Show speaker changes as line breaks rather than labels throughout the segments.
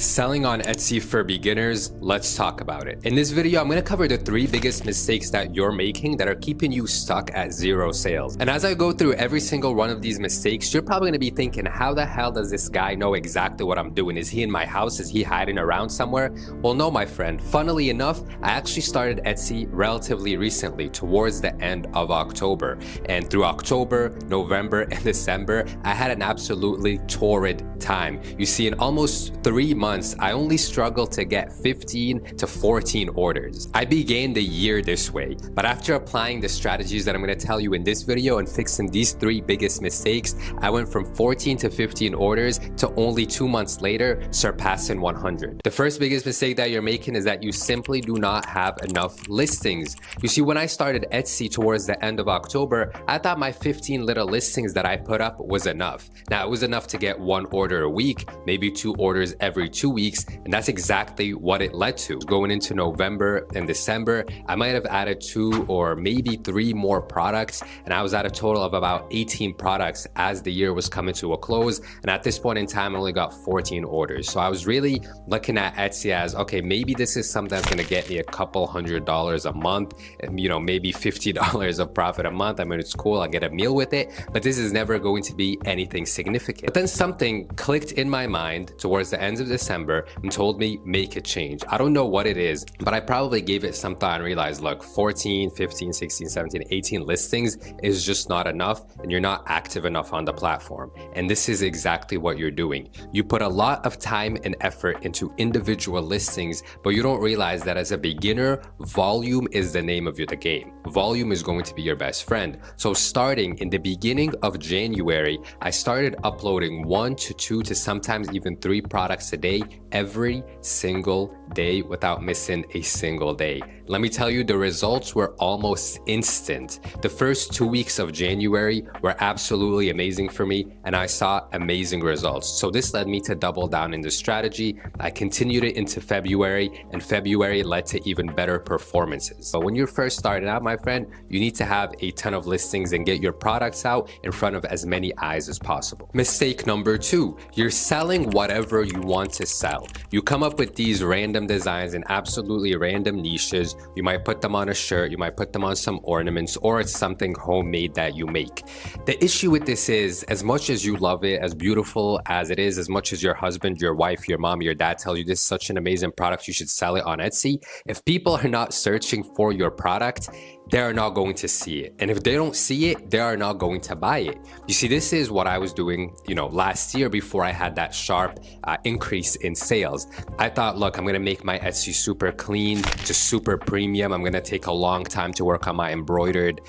Selling on Etsy for beginners, let's talk about it. In this video, I'm gonna cover the 3 biggest mistakes that you're making that are keeping you stuck at 0 sales. And as I go through every single one of these mistakes, you're probably gonna be thinking, how the hell does this guy know exactly what I'm doing? Is he in my house? Is he hiding around somewhere? Well, no, my friend. Funnily enough, I actually started Etsy relatively recently, towards the end of October. And through October, November, and December, I had an absolutely torrid time. You see, in almost 3 months, I only struggled to get 15 to 14 orders. I began the year this way, but after applying the strategies that I'm going to tell you in this video and fixing these 3 biggest mistakes, I went from 14 to 15 orders to only 2 months later surpassing 100. The first biggest mistake that you're making is that you simply do not have enough listings. You see, when I started Etsy towards the end of October, I thought my 15 little listings that I put up was enough. Now, it was enough to get 1 order a week, maybe 2 orders every 2 weeks, and that's exactly what it led to. Going into November and December, I might have added 2 or maybe 3 more products, and I was at a total of about 18 products as the year was coming to a close. And at this point in time, I only got 14 orders. So I was really looking at Etsy as, okay, maybe this is something that's gonna get me a couple $100 a month, and maybe $50 of profit a month. I mean, it's cool, I'll get a meal with it, but this is never going to be anything significant. But then something clicked in my mind towards the end of December and told me, make a change. I don't know what it is, but I probably gave it some thought and realized, look, 14, 15, 16, 17, 18 listings is just not enough, and you're not active enough on the platform. And this is exactly what you're doing. You put a lot of time and effort into individual listings, but you don't realize that as a beginner, volume is the name of the game. Volume is going to be your best friend. So starting in the beginning of January, I started uploading 1 to 2 to sometimes even 3 products a day, every single day without missing a single day. Let me tell you, the results were almost instant. The first 2 weeks of January were absolutely amazing for me, and I saw amazing results. So this led me to double down in the strategy. I continued it into February, and February led to even better performances. But when you're first starting out, my friend, you need to have a ton of listings and get your products out in front of as many eyes as possible. Mistake number 2, you're selling whatever you want to sell. You come up with these random designs in absolutely random niches. You might put them on a shirt, you might put them on some ornaments, or it's something homemade that you make. The issue with this is, as much as you love it, as beautiful as it is, as much as your husband, your wife, your mom, your dad tell you this is such an amazing product, you should sell it on Etsy, if people are not searching for your product, they are not going to see it. And if they don't see it, they are not going to buy it. You see, this is what I was doing, last year before I had that sharp increase in sales. I thought, look, I'm gonna make my Etsy super clean, just super premium. I'm gonna take a long time to work on my embroidered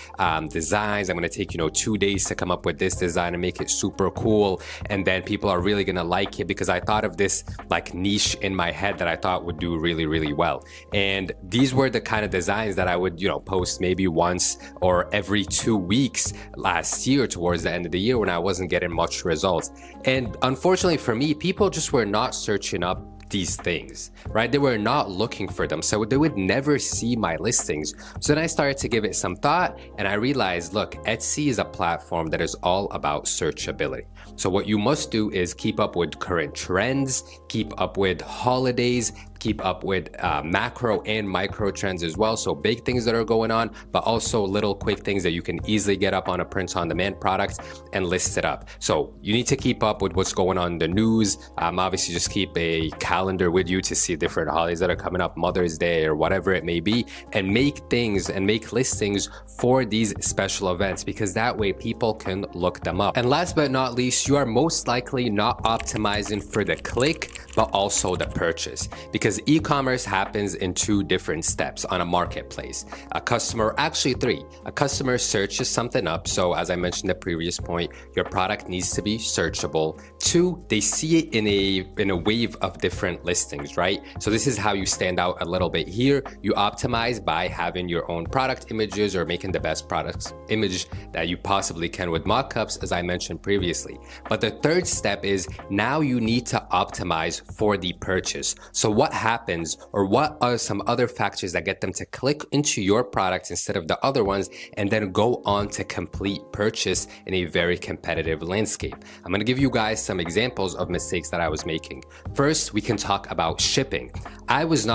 designs. I'm gonna take, 2 days to come up with this design and make it super cool. And then people are really gonna like it because I thought of this like niche in my head that I thought would do really, really well. And these were the kind of designs that I would, post maybe once or every 2 weeks last year towards the end of the year when I wasn't getting much results. And unfortunately for me, people just were not searching up these things, right? They were not looking for them, so they would never see my listings. So then I started to give it some thought, and I realized, look, Etsy is a platform that is all about searchability. So what you must do is keep up with current trends, keep up with holidays, keep up with macro and micro trends as well. So big things that are going on, but also little quick things that you can easily get up on a print-on-demand product and list it up. So you need to keep up with what's going on in the news. Obviously, just keep a calendar with you to see different holidays that are coming up, Mother's Day or whatever it may be, and make things and make listings for these special events, because that way people can look them up. And last but not least, you are most likely not optimizing for the click, but also the purchase, because e-commerce happens in 2 different steps on a marketplace. Actually 3. A customer searches something up. So as I mentioned the previous point, your product needs to be searchable. 2, they see it in a wave of different listings, right? So this is how you stand out a little bit here. You optimize by having your own product images or making the best products image that you possibly can with mockups, as I mentioned previously. But the 3rd step is now you need to optimize for the purchase. So what happens, or what are some other factors that get them to click into your product instead of the other ones and then go on to complete purchase in a very competitive landscape. I'm going to give you guys some examples of mistakes that I was making. First, we can talk about shipping. I was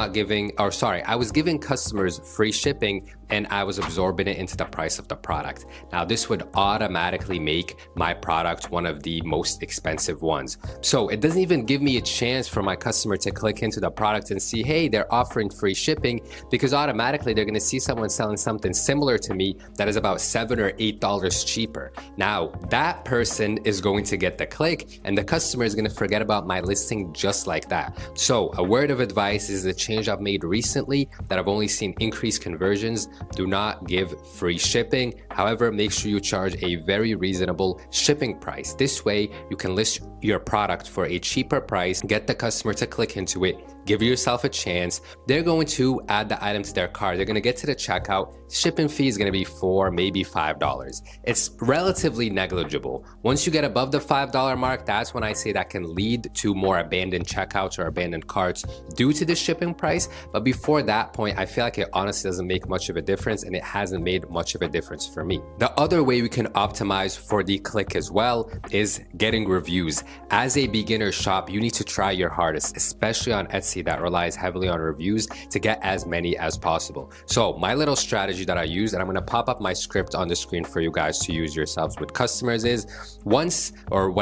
giving customers free shipping and I was absorbing it into the price of the product. Now, this would automatically make my product one of the most expensive ones. So it doesn't even give me a chance for my customer to click into the product and see, hey, they're offering free shipping, because automatically they're gonna see someone selling something similar to me that is about $7 or $8 cheaper. Now, that person is going to get the click and the customer is gonna forget about my listing just like that. So a word of advice is the change I've made recently that I've only seen increased conversions. Do not give free shipping. However, make sure you charge a very reasonable shipping price. This way, you can list your product for a cheaper price, get the customer to click into it, give yourself a chance. They're going to add the item to their cart. They're going to get to the checkout. Shipping fee is going to be $4, maybe $5. It's relatively negligible. Once you get above the $5 mark, that's when I say that can lead to more abandoned checkouts or abandoned carts due to the shipping price. But before that point, I feel like it honestly doesn't make much of a difference, and it hasn't made much of a difference for me. The other way we can optimize for the click as well is getting reviews. As a beginner shop, you need to try your hardest, especially on Etsy that relies heavily on reviews, to get as many as possible. So my little strategy that I use, and I'm gonna pop up my script on the screen for you guys to use yourselves with customers, is when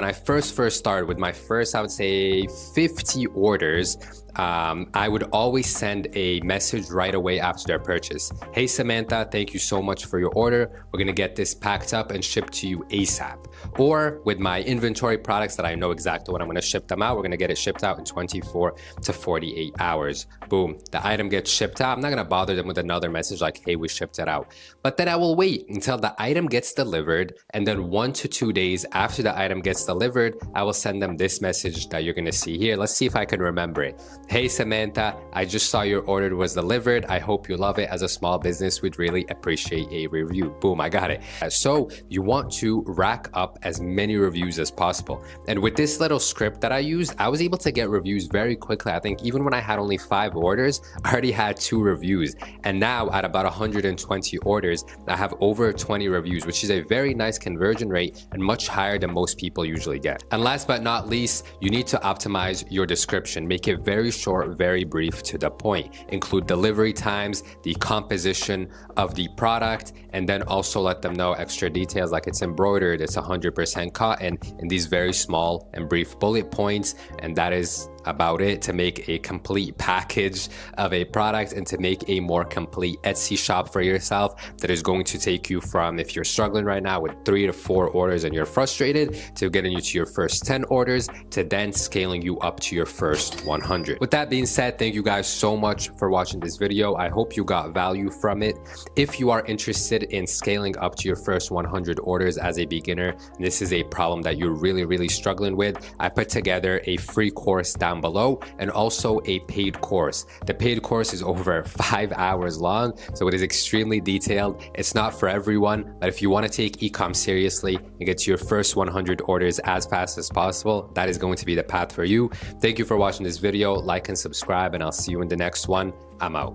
I first started with my first, I would say 50 orders, I would always send a message right away after their purchase. Hey Samantha, thank you so much for your order. We're gonna get this packed up and shipped to you ASAP. Or with my inventory products that I know exactly when I'm gonna ship them out, we're gonna get it shipped out in 24 to 48 hours. Boom, the item gets shipped out. I'm not gonna bother them with another message like, hey, we shipped it out. But then I will wait until the item gets delivered, and then 1 to 2 days after the item gets delivered, I will send them this message that you're gonna see here. Let's see if I can remember it. Hey Samantha, I just saw your order was delivered. I hope you love it. As a small business, we'd really appreciate a review. Boom, I got it. So you want to rack up as many reviews as possible. And with this little script that I used, I was able to get reviews very quickly. I think even when I had only 5 orders, I already had 2 reviews. And now at about 120 orders, I have over 20 reviews, which is a very nice conversion rate and much higher than most people usually get. And last but not least, you need to optimize your description. Make it very short, very brief, to the point. Include delivery times, the composition of the product, and then also let them know extra details like it's embroidered, it's 100% cotton, in these very small and brief bullet points. And that is about it, to make a complete package of a product and to make a more complete Etsy shop for yourself that is going to take you from, if you're struggling right now with 3 to 4 orders and you're frustrated, to getting you to your first 10 orders, to then scaling you up to your first 100. With that being said, thank you guys so much for watching this video. I hope you got value from it. If you are interested in scaling up to your first 100 orders as a beginner, and this is a problem that you're really struggling with, I put together a free course down below and also a paid course. The paid course is over 5 hours long, so it is extremely detailed. It's not for everyone, but if you want to take e-com seriously and get to your first 100 orders as fast as possible, that is going to be the path for you. Thank you for watching this video. Like and subscribe, and I'll see you in the next one. I'm out.